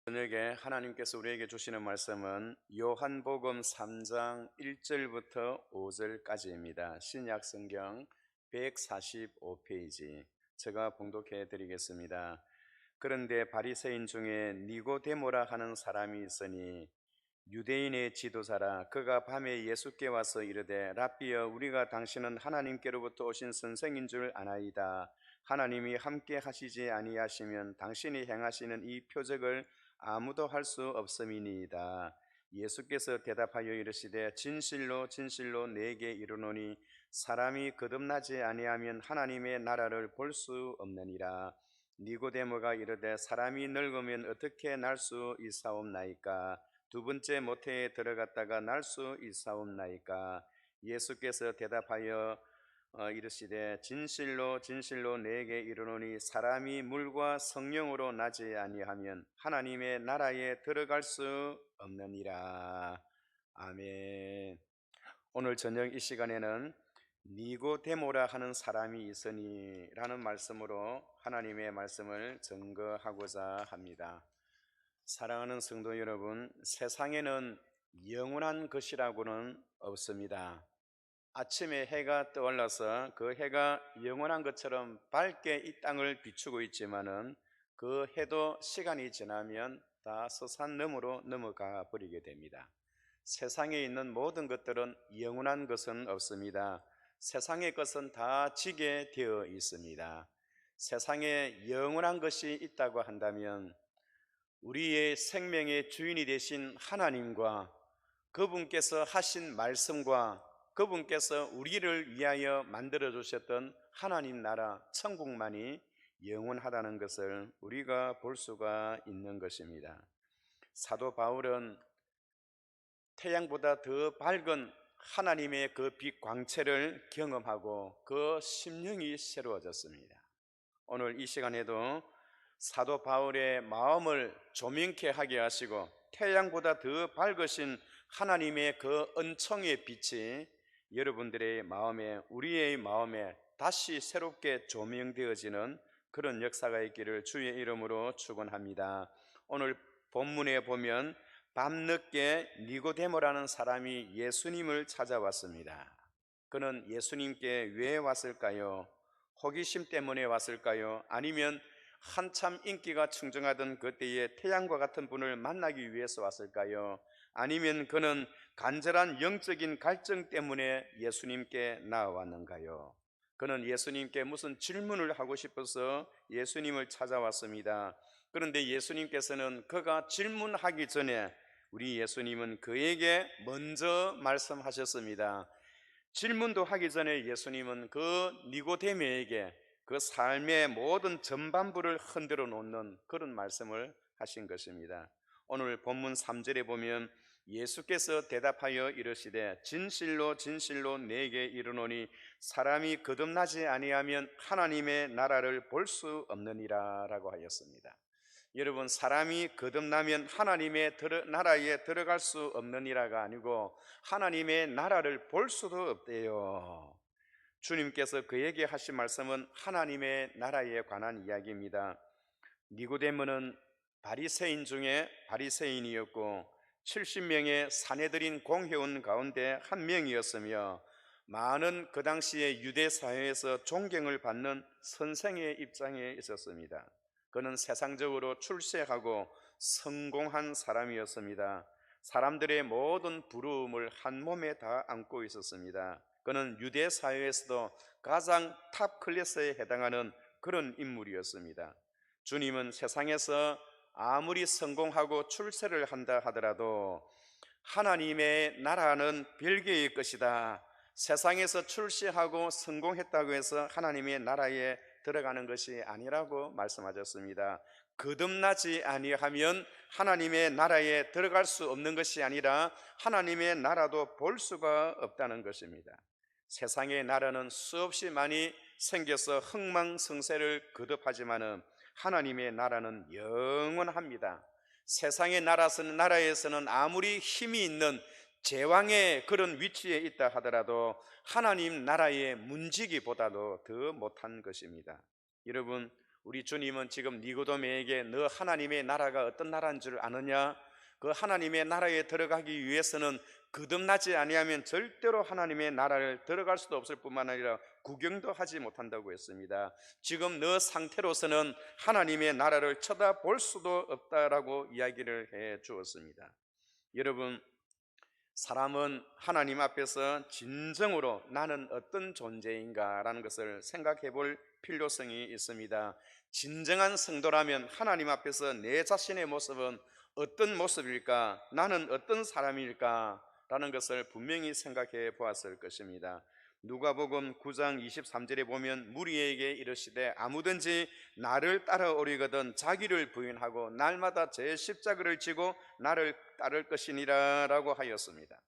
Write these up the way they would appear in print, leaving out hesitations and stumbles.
저녁에 하나님께서 우리에게 주시는 말씀은 요한복음 3장 1절부터 5절까지입니다. 신약 성경 145페이지 제가 봉독해 드리겠습니다. 그런데 바리새인 중에 니고데모라 하는 사람이 있으니 유대인의 지도자라. 그가 밤에 예수께 와서 이르되 랍비여, 우리가 당신은 하나님께로부터 오신 선생인 줄 아나이다. 하나님이 함께 하시지 아니하시면 당신이 행하시는 이 표적을 아무도 할 수 없음이니이다. 예수께서 대답하여 이르시되 진실로 진실로 내게 이르노니 사람이 거듭나지 아니하면 하나님의 나라를 볼 수 없느니라. 니고데모가 이르되 사람이 늙으면 어떻게 날 수 있사옵나이까? 두 번째 모태에 들어갔다가 날 수 있사옵나이까? 예수께서 대답하여 이르시되 진실로 진실로 내게 이르노니 사람이 물과 성령으로 나지 아니하면 하나님의 나라에 들어갈 수 없느니라. 아멘. 오늘 저녁 이 시간에는 니고데모라 하는 사람이 있으니 라는 말씀으로 하나님의 말씀을 증거하고자 합니다. 사랑하는 성도 여러분, 세상에는 영원한 것이라고는 없습니다. 아침에 해가 떠올라서 그 해가 영원한 것처럼 밝게 이 땅을 비추고 있지만은 그 해도 시간이 지나면 다 서산너머로 넘어가 버리게 됩니다. 세상에 있는 모든 것들은 영원한 것은 없습니다. 세상의 것은 다 지게 되어 있습니다. 세상에 영원한 것이 있다고 한다면 우리의 생명의 주인이 되신 하나님과 그분께서 하신 말씀과 그분께서 우리를 위하여 만들어 주셨던 하나님 나라 천국만이 영원하다는 것을 우리가 볼 수가 있는 것입니다. 사도 바울은 태양보다 더 밝은 하나님의 그 빛 광채를 경험하고 그 심령이 새로워졌습니다. 오늘 이 시간에도 사도 바울의 마음을 조명케 하게 하시고 태양보다 더 밝으신 하나님의 그 은총의 빛이 여러분들의 마음에, 우리의 마음에 다시 새롭게 조명되어지는 그런 역사가 있기를 주의 이름으로 축원합니다. 오늘 본문에 보면 밤늦게 니고데모라는 사람이 예수님을 찾아왔습니다. 그는 예수님께 왜 왔을까요? 호기심 때문에 왔을까요? 아니면 한참 인기가 충정하던 그때의 태양과 같은 분을 만나기 위해서 왔을까요? 아니면 그는 간절한 영적인 갈증 때문에 예수님께 나아왔는가요? 그는 예수님께 무슨 질문을 하고 싶어서 예수님을 찾아왔습니다. 그런데 예수님께서는 그가 질문하기 전에 우리 예수님은 그에게 먼저 말씀하셨습니다. 질문도 하기 전에 예수님은 그 니고데모에게 그 삶의 모든 전반부를 흔들어 놓는 그런 말씀을 하신 것입니다. 오늘 본문 3절에 보면 예수께서 대답하여 이르시되 진실로 진실로 내게 이르노니 사람이 거듭나지 아니하면 하나님의 나라를 볼 수 없느니라 라고 하였습니다. 여러분, 사람이 거듭나면 하나님의 나라에 들어갈 수 없느니라가 아니고 하나님의 나라를 볼 수도 없대요. 주님께서 그에게 하신 말씀은 하나님의 나라에 관한 이야기입니다. 니고데모는 바리새인 중에 바리새인이었고 70명의 사내들인 공회원 가운데 한 명이었으며 많은 그 당시의 유대 사회에서 존경을 받는 선생의 입장에 있었습니다. 그는 세상적으로 출세하고 성공한 사람이었습니다. 사람들의 모든 부러움을 한 몸에 다 안고 있었습니다. 그는 유대 사회에서도 가장 탑 클래스에 해당하는 그런 인물이었습니다. 주님은 세상에서 아무리 성공하고 출세를 한다 하더라도 하나님의 나라는 별개의 것이다. 세상에서 출세하고 성공했다고 해서 하나님의 나라에 들어가는 것이 아니라고 말씀하셨습니다. 거듭나지 아니하면 하나님의 나라에 들어갈 수 없는 것이 아니라 하나님의 나라도 볼 수가 없다는 것입니다. 세상의 나라는 수없이 많이 생겨서 흥망성쇠를 거듭하지만은 하나님의 나라는 영원합니다. 세상의 나라에서는 아무리 힘이 있는 제왕의 그런 위치에 있다 하더라도 하나님 나라의 문지기보다도 더 못한 것입니다. 여러분, 우리 주님은 지금 니고데모에게 너 하나님의 나라가 어떤 나라인 줄 아느냐? 그 하나님의 나라에 들어가기 위해서는 거듭나지 아니하면 절대로 하나님의 나라를 들어갈 수도 없을 뿐만 아니라 구경도 하지 못한다고 했습니다. 지금 너 상태로서는 하나님의 나라를 쳐다볼 수도 없다라고 이야기를 해 주었습니다. 여러분, 사람은 하나님 앞에서 진정으로 나는 어떤 존재인가 라는 것을 생각해 볼 필요성이 있습니다. 진정한 성도라면 하나님 앞에서 내 자신의 모습은 어떤 모습일까? 나는 어떤 사람일까? 라는 것을 분명히 생각해 보았을 것입니다. 누가복음 9장 23절에 보면 무리에게 이르시되 아무든지 나를 따라오려거든 자기를 부인하고 날마다 제 십자가를 지고 나를 따를 것이니라 라고 하였습니다.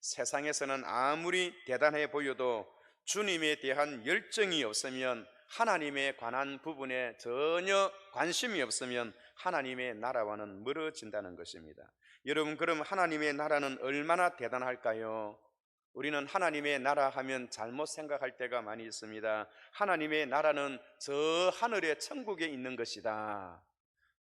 세상에서는 아무리 대단해 보여도 주님에 대한 열정이 없으면, 하나님에 관한 부분에 전혀 관심이 없으면 하나님의 나라와는 멀어진다는 것입니다. 여러분, 그럼 하나님의 나라는 얼마나 대단할까요? 우리는 하나님의 나라 하면 잘못 생각할 때가 많이 있습니다. 하나님의 나라는 저 하늘의 천국에 있는 것이다.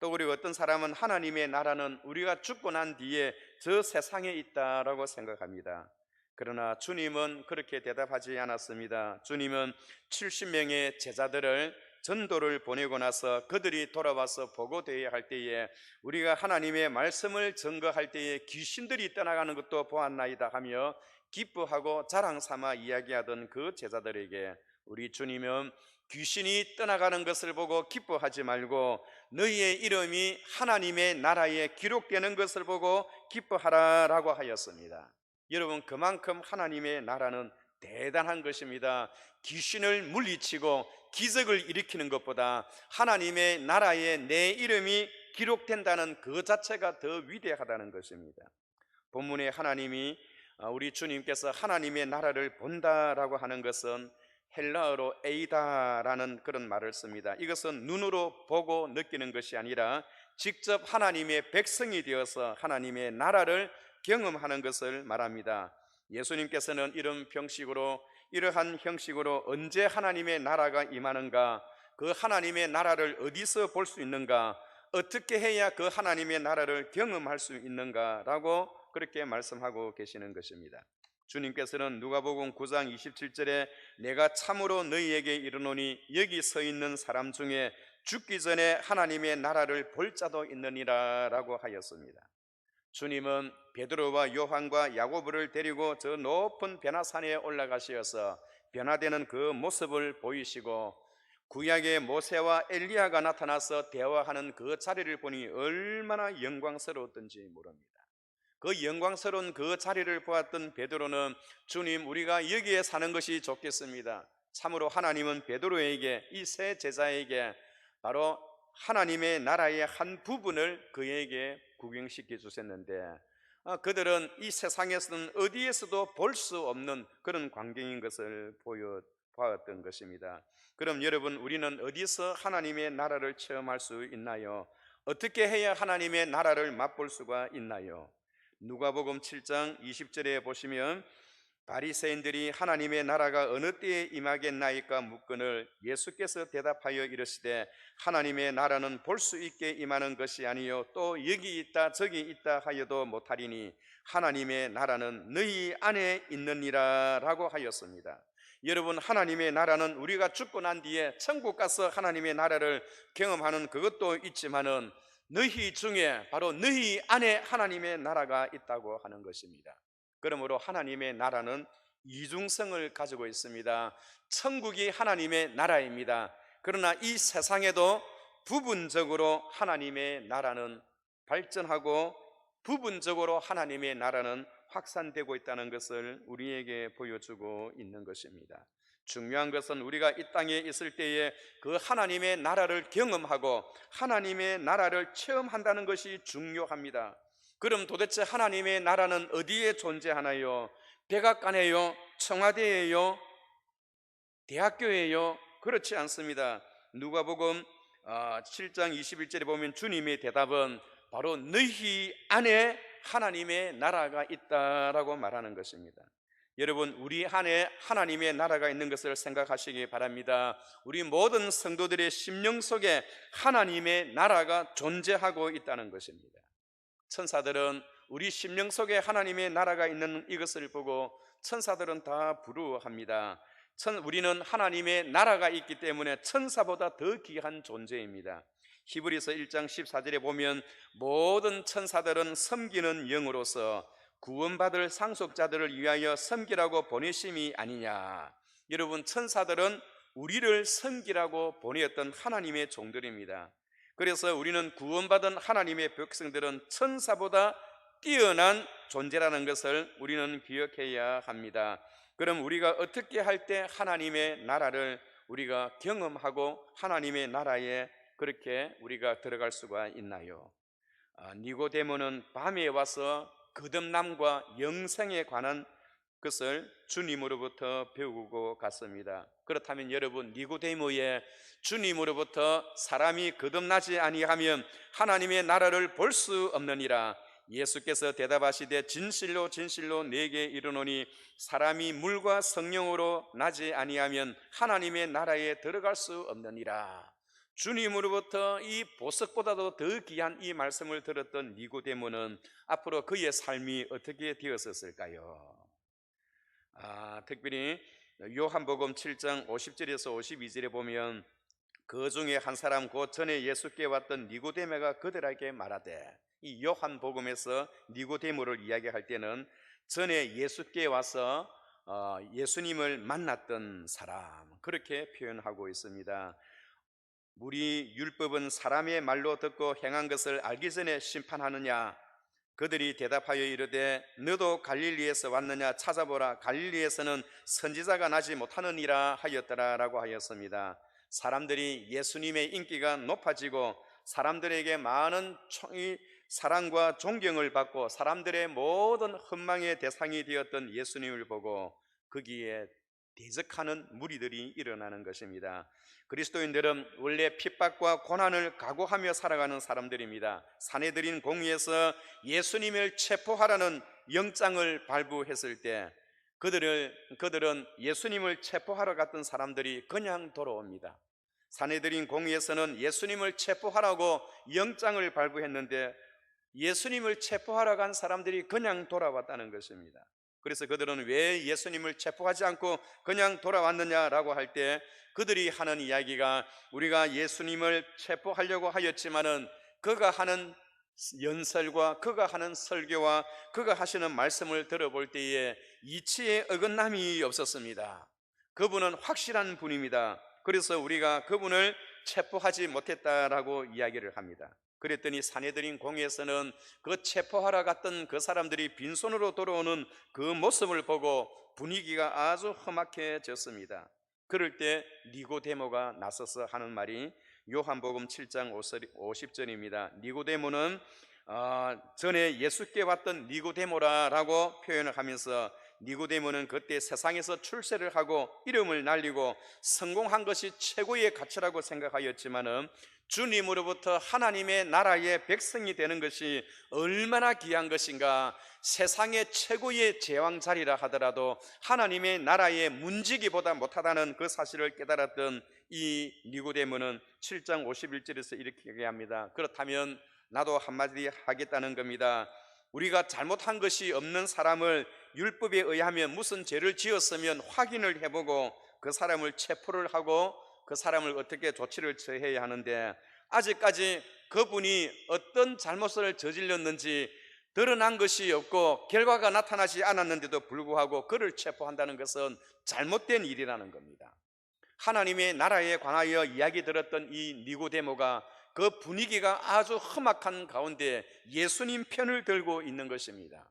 또 그리고 어떤 사람은 하나님의 나라는 우리가 죽고 난 뒤에 저 세상에 있다라고 생각합니다. 그러나 주님은 그렇게 대답하지 않았습니다. 주님은 70명의 제자들을 전도를 보내고 나서 그들이 돌아와서 보고되어야 할 때에 우리가 하나님의 말씀을 증거할 때에 귀신들이 떠나가는 것도 보았나이다 하며 기뻐하고 자랑 삼아 이야기하던 그 제자들에게 우리 주님은 귀신이 떠나가는 것을 보고 기뻐하지 말고 너희의 이름이 하나님의 나라에 기록되는 것을 보고 기뻐하라라고 하였습니다. 여러분, 그만큼 하나님의 나라는 대단한 것입니다. 귀신을 물리치고 기적을 일으키는 것보다 하나님의 나라에 내 이름이 기록된다는 그 자체가 더 위대하다는 것입니다. 본문에 하나님이 우리 주님께서 하나님의 나라를 본다라고 하는 것은 헬라어로 에이다라는 그런 말을 씁니다. 이것은 눈으로 보고 느끼는 것이 아니라 직접 하나님의 백성이 되어서 하나님의 나라를 경험하는 것을 말합니다. 예수님께서는 이러한 형식으로 언제 하나님의 나라가 임하는가, 그 하나님의 나라를 어디서 볼 수 있는가, 어떻게 해야 그 하나님의 나라를 경험할 수 있는가라고 그렇게 말씀하고 계시는 것입니다. 주님께서는 누가복음 9장 27절에 내가 참으로 너희에게 이르노니 여기 서 있는 사람 중에 죽기 전에 하나님의 나라를 볼 자도 있느니라 라고 하였습니다. 주님은 베드로와 요한과 야고보를 데리고 저 높은 변화산에 올라가시어서 변화되는 그 모습을 보이시고 구약의 모세와 엘리야가 나타나서 대화하는 그 자리를 보니 얼마나 영광스러웠던지 모릅니다. 그 영광스러운 그 자리를 보았던 베드로는 주님, 우리가 여기에 사는 것이 좋겠습니다. 참으로 하나님은 베드로에게, 이 세 제자에게 바로 하나님의 나라의 한 부분을 그에게 구경시켜 주셨는데 그들은 이 세상에서는 어디에서도 볼 수 없는 그런 광경인 것을 보았던 것입니다. 그럼 여러분, 우리는 어디서 하나님의 나라를 체험할 수 있나요? 어떻게 해야 하나님의 나라를 맛볼 수가 있나요? 누가복음 7장 20절에 보시면 바리새인들이 하나님의 나라가 어느 때에 임하겠나이까 묻거늘 예수께서 대답하여 이르시되 하나님의 나라는 볼 수 있게 임하는 것이 아니요 또 여기 있다 저기 있다 하여도 못하리니 하나님의 나라는 너희 안에 있느니라 라고 하였습니다. 여러분, 하나님의 나라는 우리가 죽고 난 뒤에 천국 가서 하나님의 나라를 경험하는 그것도 있지만은 너희 중에 바로 너희 안에 하나님의 나라가 있다고 하는 것입니다. 그러므로 하나님의 나라는 이중성을 가지고 있습니다. 천국이 하나님의 나라입니다. 그러나 이 세상에도 부분적으로 하나님의 나라는 발전하고 부분적으로 하나님의 나라는 확산되고 있다는 것을 우리에게 보여주고 있는 것입니다. 중요한 것은 우리가 이 땅에 있을 때에 그 하나님의 나라를 경험하고 하나님의 나라를 체험한다는 것이 중요합니다. 그럼 도대체 하나님의 나라는 어디에 존재하나요? 백악관에요? 청와대에요? 대학교에요? 그렇지 않습니다. 누가복음 7장 21절에 보면 주님의 대답은 바로 너희 안에 하나님의 나라가 있다라고 말하는 것입니다. 여러분, 우리 안에 하나님의 나라가 있는 것을 생각하시기 바랍니다. 우리 모든 성도들의 심령 속에 하나님의 나라가 존재하고 있다는 것입니다. 천사들은 우리 심령 속에 하나님의 나라가 있는 이것을 보고 천사들은 다 부러워합니다. 우리는 하나님의 나라가 있기 때문에 천사보다 더 귀한 존재입니다. 히브리서 1장 14절에 보면 모든 천사들은 섬기는 영으로서 구원받을 상속자들을 위하여 섬기라고 보내심이 아니냐. 여러분, 천사들은 우리를 섬기라고 보내었던 하나님의 종들입니다. 그래서 우리는 구원받은 하나님의 백성들은 천사보다 뛰어난 존재라는 것을 우리는 기억해야 합니다. 그럼 우리가 어떻게 할 때 하나님의 나라를 우리가 경험하고 하나님의 나라에 그렇게 우리가 들어갈 수가 있나요? 니고데모는 밤에 와서 거듭남과 영생에 관한 것을 주님으로부터 배우고 갔습니다. 그렇다면 여러분, 니고데모의 주님으로부터 사람이 거듭나지 아니하면 하나님의 나라를 볼 수 없느니라. 예수께서 대답하시되 진실로 진실로 내게 이르노니 사람이 물과 성령으로 나지 아니하면 하나님의 나라에 들어갈 수 없느니라. 주님으로부터 이 보석보다도 더 귀한 이 말씀을 들었던 니고데모는 앞으로 그의 삶이 어떻게 되었을까요? 특별히 요한복음 7장 50절에서 52절에 보면 그 중에 한 사람 곧 전에 예수께 왔던 니고데모가 그들에게 말하되, 이 요한복음에서 니고데모를 이야기할 때는 전에 예수께 와서 예수님을 만났던 사람, 그렇게 표현하고 있습니다. 우리 율법은 사람의 말로 듣고 행한 것을 알기 전에 심판하느냐? 그들이 대답하여 이르되 너도 갈릴리에서 왔느냐? 찾아보라, 갈릴리에서는 선지자가 나지 못하느니라 하였더라 라고 하였습니다. 사람들이 예수님의 인기가 높아지고 사람들에게 많은 사랑과 존경을 받고 사람들의 모든 헌망의 대상이 되었던 예수님을 보고 거기에 대적하는 무리들이 일어나는 것입니다. 그리스도인들은 원래 핍박과 고난을 각오하며 살아가는 사람들입니다. 사내들인 공의에서 예수님을 체포하라는 영장을 발부했을 때 그들은 예수님을 체포하러 갔던 사람들이 그냥 돌아옵니다. 사내들인 공의에서는 예수님을 체포하라고 영장을 발부했는데 예수님을 체포하러 간 사람들이 그냥 돌아왔다는 것입니다. 그래서 그들은 왜 예수님을 체포하지 않고 그냥 돌아왔느냐라고 할 때 그들이 하는 이야기가, 우리가 예수님을 체포하려고 하였지만은 그가 하는 연설과 그가 하는 설교와 그가 하시는 말씀을 들어볼 때에 이치에 어긋남이 없었습니다. 그분은 확실한 분입니다. 그래서 우리가 그분을 체포하지 못했다라고 이야기를 합니다. 그랬더니 사내들인 공회에서는 그 체포하러 갔던 그 사람들이 빈손으로 돌아오는 그 모습을 보고 분위기가 아주 험악해졌습니다. 그럴 때 니고데모가 나서서 하는 말이 요한복음 7장 50절입니다. 니고데모는 전에 예수께 왔던 니고데모라고 표현을 하면서, 니고데모는 그때 세상에서 출세를 하고 이름을 날리고 성공한 것이 최고의 가치라고 생각하였지만은 주님으로부터 하나님의 나라의 백성이 되는 것이 얼마나 귀한 것인가, 세상의 최고의 제왕 자리라 하더라도 하나님의 나라의 문지기보다 못하다는 그 사실을 깨달았던 이 니고데모는 7장 51절에서 이렇게 얘기합니다. 그렇다면 나도 한마디 하겠다는 겁니다. 우리가 잘못한 것이 없는 사람을 율법에 의하면 무슨 죄를 지었으면 확인을 해보고 그 사람을 체포를 하고 그 사람을 어떻게 조치를 처해야 하는데, 아직까지 그분이 어떤 잘못을 저질렀는지 드러난 것이 없고 결과가 나타나지 않았는데도 불구하고 그를 체포한다는 것은 잘못된 일이라는 겁니다. 하나님의 나라에 관하여 이야기 들었던 이 니고데모가 그 분위기가 아주 험악한 가운데 예수님 편을 들고 있는 것입니다.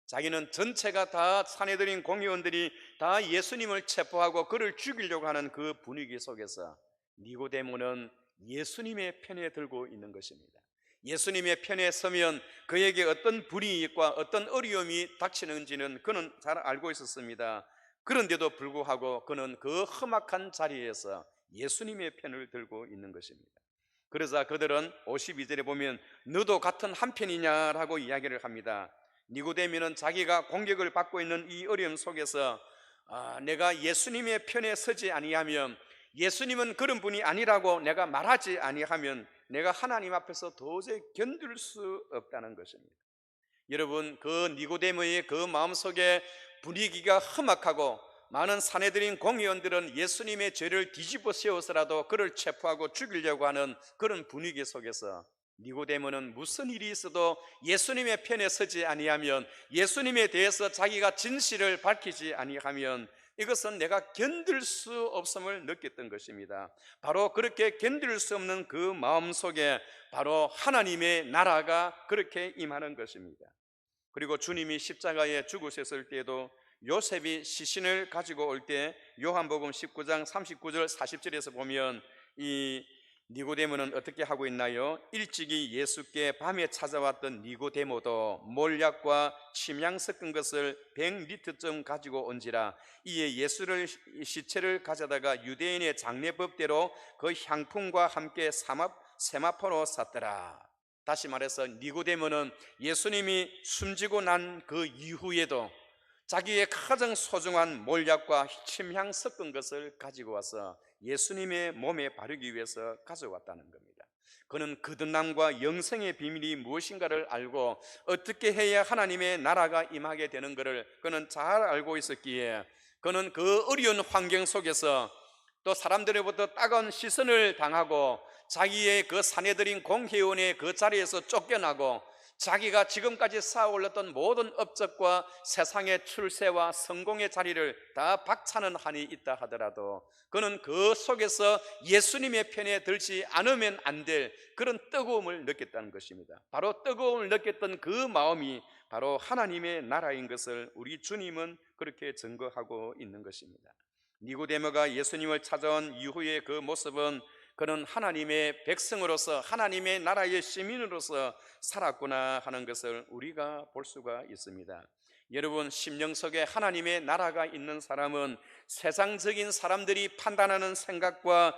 자기는 전체가 다 사내들인 공의원들이 다 예수님을 체포하고 그를 죽이려고 하는 그 분위기 속에서 니고데모는 예수님의 편에 들고 있는 것입니다. 예수님의 편에 서면 그에게 어떤 불이익과 어떤 어려움이 닥치는지는 그는 잘 알고 있었습니다. 그런데도 불구하고 그는 그 험악한 자리에서 예수님의 편을 들고 있는 것입니다. 그러자 그들은 52절에 보면 너도 같은 한편이냐라고 이야기를 합니다. 니고데모는 자기가 공격을 받고 있는 이 어려움 속에서 내가 예수님의 편에 서지 아니하면, 예수님은 그런 분이 아니라고 내가 말하지 아니하면 내가 하나님 앞에서 도저히 견딜 수 없다는 것입니다. 여러분, 그 니고데모의 그 마음속에 분위기가 험악하고 많은 사내들인 공의원들은 예수님의 죄를 뒤집어 세워서라도 그를 체포하고 죽이려고 하는 그런 분위기 속에서 니고데모는 무슨 일이 있어도 예수님의 편에 서지 아니하면, 예수님에 대해서 자기가 진실을 밝히지 아니하면 이것은 내가 견딜 수 없음을 느꼈던 것입니다. 바로 그렇게 견딜 수 없는 그 마음속에 바로 하나님의 나라가 그렇게 임하는 것입니다. 그리고 주님이 십자가에 죽으셨을 때에도 요셉이 시신을 가지고 올 때 요한복음 19장 39절 40절에서 보면 이 니고데모는 어떻게 하고 있나요? 일찍이 예수께 밤에 찾아왔던 니고데모도 몰약과 침향 섞은 것을 100리터쯤 가지고 온지라 이에 예수를 시체를 가져다가 유대인의 장례법대로 그 향품과 함께 세마포로 샀더라. 다시 말해서 니고데모는 예수님이 숨지고 난 그 이후에도 자기의 가장 소중한 몰약과 침향 섞은 것을 가지고 와서 예수님의 몸에 바르기 위해서 가져왔다는 겁니다. 그는 거듭남과 영생의 비밀이 무엇인가를 알고 어떻게 해야 하나님의 나라가 임하게 되는 것을 그는 잘 알고 있었기에 그는 그 어려운 환경 속에서 또 사람들로부터 따가운 시선을 당하고 자기의 그 사내들인 공회원의 그 자리에서 쫓겨나고 자기가 지금까지 쌓아 올렸던 모든 업적과 세상의 출세와 성공의 자리를 다 박차는 한이 있다 하더라도 그는 그 속에서 예수님의 편에 들지 않으면 안 될 그런 뜨거움을 느꼈다는 것입니다. 바로 뜨거움을 느꼈던 그 마음이 바로 하나님의 나라인 것을 우리 주님은 그렇게 증거하고 있는 것입니다. 니고데모가 예수님을 찾아온 이후의 그 모습은 그는 하나님의 백성으로서 하나님의 나라의 시민으로서 살았구나 하는 것을 우리가 볼 수가 있습니다. 여러분, 심령 속에 하나님의 나라가 있는 사람은 세상적인 사람들이 판단하는 생각과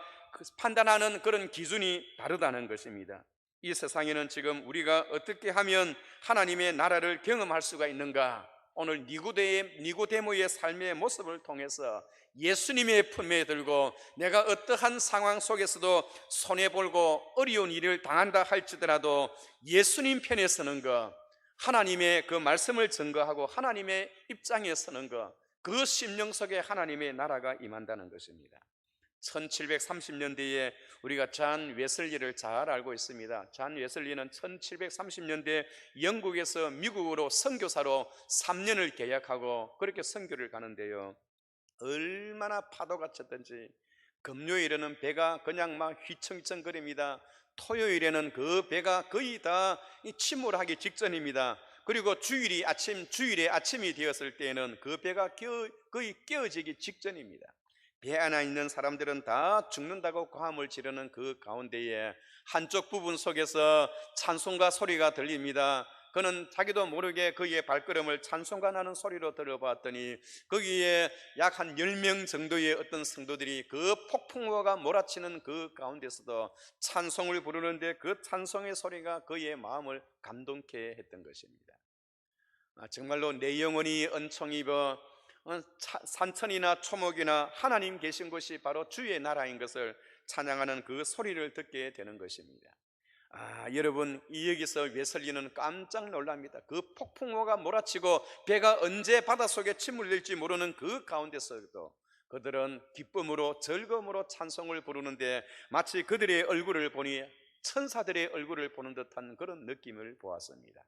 판단하는 그런 기준이 다르다는 것입니다. 이 세상에는 지금 우리가 어떻게 하면 하나님의 나라를 경험할 수가 있는가? 오늘 니고데모의 삶의 모습을 통해서 예수님의 품에 들고 내가 어떠한 상황 속에서도 손해볼고 어려운 일을 당한다 할지라도 예수님 편에 서는 것, 하나님의 그 말씀을 증거하고 하나님의 입장에 서는 것, 그 심령 속에 하나님의 나라가 임한다는 것입니다. 1730년대에 우리가 잔 웨슬리를 잘 알고 있습니다. 잔 웨슬리는 1730년대 영국에서 미국으로 선교사로 3년을 계약하고 그렇게 선교를 가는데요, 얼마나 파도가 쳤던지 금요일에는 배가 그냥 막 휘청휘청거립니다. 토요일에는 그 배가 거의 다 침몰하기 직전입니다. 그리고 주일에 아침이 되었을 때에는 그 배가 거의 깨어지기 직전입니다. 배 안에 있는 사람들은 다 죽는다고 고함을 지르는 그 가운데에 한쪽 부분 속에서 찬송가 소리가 들립니다. 그는 자기도 모르게 그의 발걸음을 찬송가 나는 소리로 들어봤더니 거기에 약 한 10명 정도의 어떤 성도들이 그 폭풍우가 몰아치는 그 가운데서도 찬송을 부르는데 그 찬송의 소리가 그의 마음을 감동케 했던 것입니다. 정말로 내 영혼이 은총 입어 산천이나 초목이나 하나님 계신 곳이 바로 주의 나라인 것을 찬양하는 그 소리를 듣게 되는 것입니다. 여러분, 여기서 웨슬리는 깜짝 놀랍니다. 그 폭풍우가 몰아치고 배가 언제 바닷속에 침몰될지 모르는 그 가운데서도 그들은 기쁨으로 즐거움으로 찬송을 부르는데 마치 그들의 얼굴을 보니 천사들의 얼굴을 보는 듯한 그런 느낌을 보았습니다.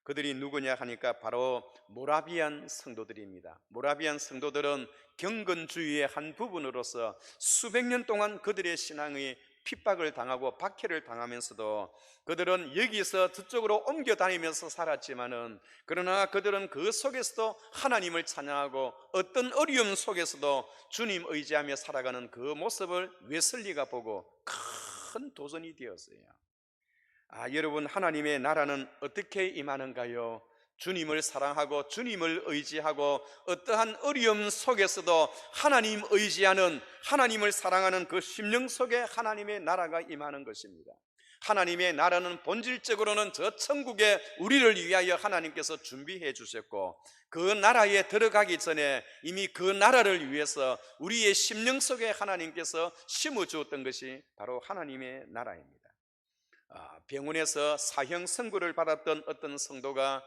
그들이 누구냐 하니까 바로 모라비안 성도들입니다. 모라비안 성도들은 경건주의의 한 부분으로서 수백 년 동안 그들의 신앙이 핍박을 당하고 박해를 당하면서도 그들은 여기서 저쪽으로 옮겨 다니면서 살았지만은 그러나 그들은 그 속에서도 하나님을 찬양하고 어떤 어려움 속에서도 주님 의지하며 살아가는 그 모습을 웨슬리가 보고 큰 도전이 되었어요. 여러분, 하나님의 나라는 어떻게 임하는가요? 주님을 사랑하고 주님을 의지하고 어떠한 어려움 속에서도 하나님 의지하는, 하나님을 사랑하는 그 심령 속에 하나님의 나라가 임하는 것입니다. 하나님의 나라는 본질적으로는 저 천국에 우리를 위하여 하나님께서 준비해 주셨고, 그 나라에 들어가기 전에 이미 그 나라를 위해서 우리의 심령 속에 하나님께서 심어 주었던 것이 바로 하나님의 나라입니다. 병원에서 사형 선고를 받았던 어떤 성도가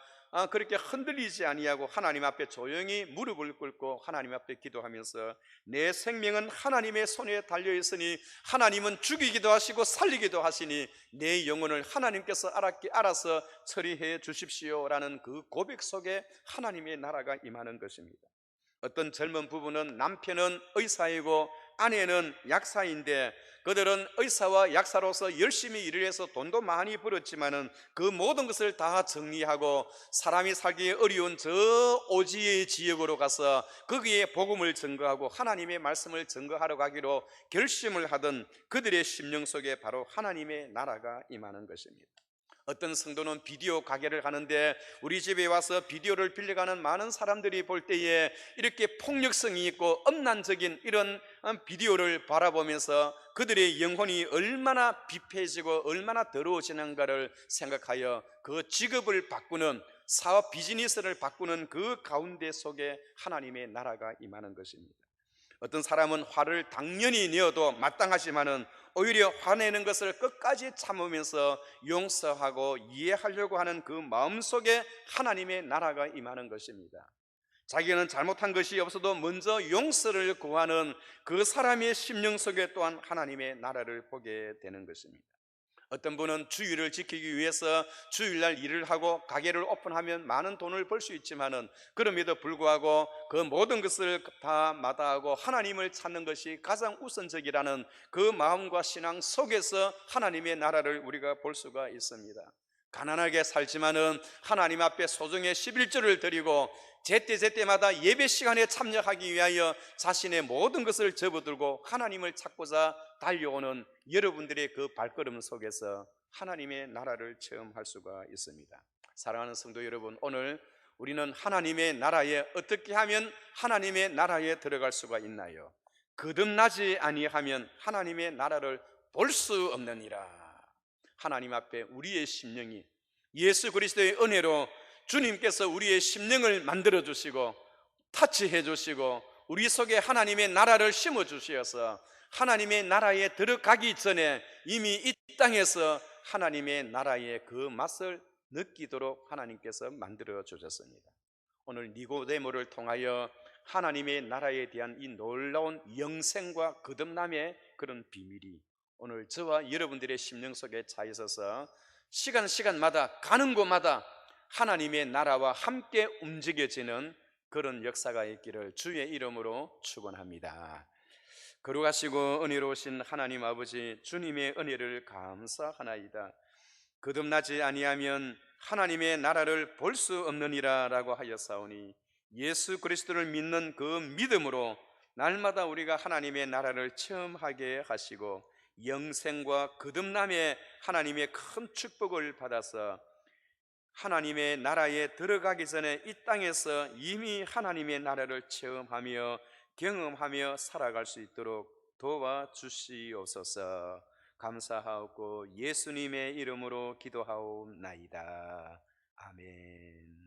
그렇게 흔들리지 아니하고 하나님 앞에 조용히 무릎을 꿇고 하나님 앞에 기도하면서, 내 생명은 하나님의 손에 달려 있으니 하나님은 죽이기도 하시고 살리기도 하시니 내 영혼을 하나님께서 알아서 처리해 주십시오 라는 그 고백 속에 하나님의 나라가 임하는 것입니다. 어떤 젊은 부부는 남편은 의사이고 아내는 약사인데, 그들은 의사와 약사로서 열심히 일을 해서 돈도 많이 벌었지만은 그 모든 것을 다 정리하고 사람이 살기 어려운 저 오지의 지역으로 가서 거기에 복음을 증거하고 하나님의 말씀을 증거하러 가기로 결심을 하던 그들의 심령 속에 바로 하나님의 나라가 임하는 것입니다. 어떤 성도는 비디오 가게를 하는데 우리 집에 와서 비디오를 빌려가는 많은 사람들이 볼 때에 이렇게 폭력성이 있고 음란적인 이런 비디오를 바라보면서 그들의 영혼이 얼마나 비폐해지고 얼마나 더러워지는가를 생각하여 그 직업을 바꾸는, 사업 비즈니스를 바꾸는 그 가운데 속에 하나님의 나라가 임하는 것입니다. 어떤 사람은 화를 당연히 내어도 마땅하지만은 오히려 화내는 것을 끝까지 참으면서 용서하고 이해하려고 하는 그 마음속에 하나님의 나라가 임하는 것입니다. 자기는 잘못한 것이 없어도 먼저 용서를 구하는 그 사람의 심령 속에 또한 하나님의 나라를 보게 되는 것입니다. 어떤 분은 주일을 지키기 위해서 주일날 일을 하고 가게를 오픈하면 많은 돈을 벌 수 있지만은 그럼에도 불구하고 그 모든 것을 다 마다하고 하나님을 찾는 것이 가장 우선적이라는 그 마음과 신앙 속에서 하나님의 나라를 우리가 볼 수가 있습니다. 가난하게 살지만은 하나님 앞에 소정의 11조를 드리고 제때제때마다 예배 시간에 참여하기 위하여 자신의 모든 것을 접어들고 하나님을 찾고자 달려오는 여러분들의 그 발걸음 속에서 하나님의 나라를 체험할 수가 있습니다. 사랑하는 성도 여러분, 오늘 우리는 하나님의 나라에 어떻게 하면 하나님의 나라에 들어갈 수가 있나요? 거듭나지 아니하면 하나님의 나라를 볼 수 없느니라. 하나님 앞에 우리의 심령이 예수 그리스도의 은혜로 주님께서 우리의 심령을 만들어 주시고 타치해 주시고 우리 속에 하나님의 나라를 심어 주셔서 하나님의 나라에 들어가기 전에 이미 이 땅에서 하나님의 나라의 그 맛을 느끼도록 하나님께서 만들어 주셨습니다. 오늘 니고데모를 통하여 하나님의 나라에 대한 이 놀라운 영생과 거듭남의 그런 비밀이 오늘 저와 여러분들의 심령 속에 차 있어서 시간마다 가는 곳마다 하나님의 나라와 함께 움직여지는 그런 역사가 있기를 주의 이름으로 축원합니다. 거룩하시고 은혜로우신 하나님 아버지, 주님의 은혜를 감사하나이다. 거듭나지 아니하면 하나님의 나라를 볼 수 없느니라 라고 하였사오니 예수 그리스도를 믿는 그 믿음으로 날마다 우리가 하나님의 나라를 체험하게 하시고 영생과 거듭남의 하나님의 큰 축복을 받아서 하나님의 나라에 들어가기 전에 이 땅에서 이미 하나님의 나라를 체험하며 경험하며 살아갈 수 있도록 도와주시옵소서. 감사하옵고 예수님의 이름으로 기도하옵나이다. 아멘.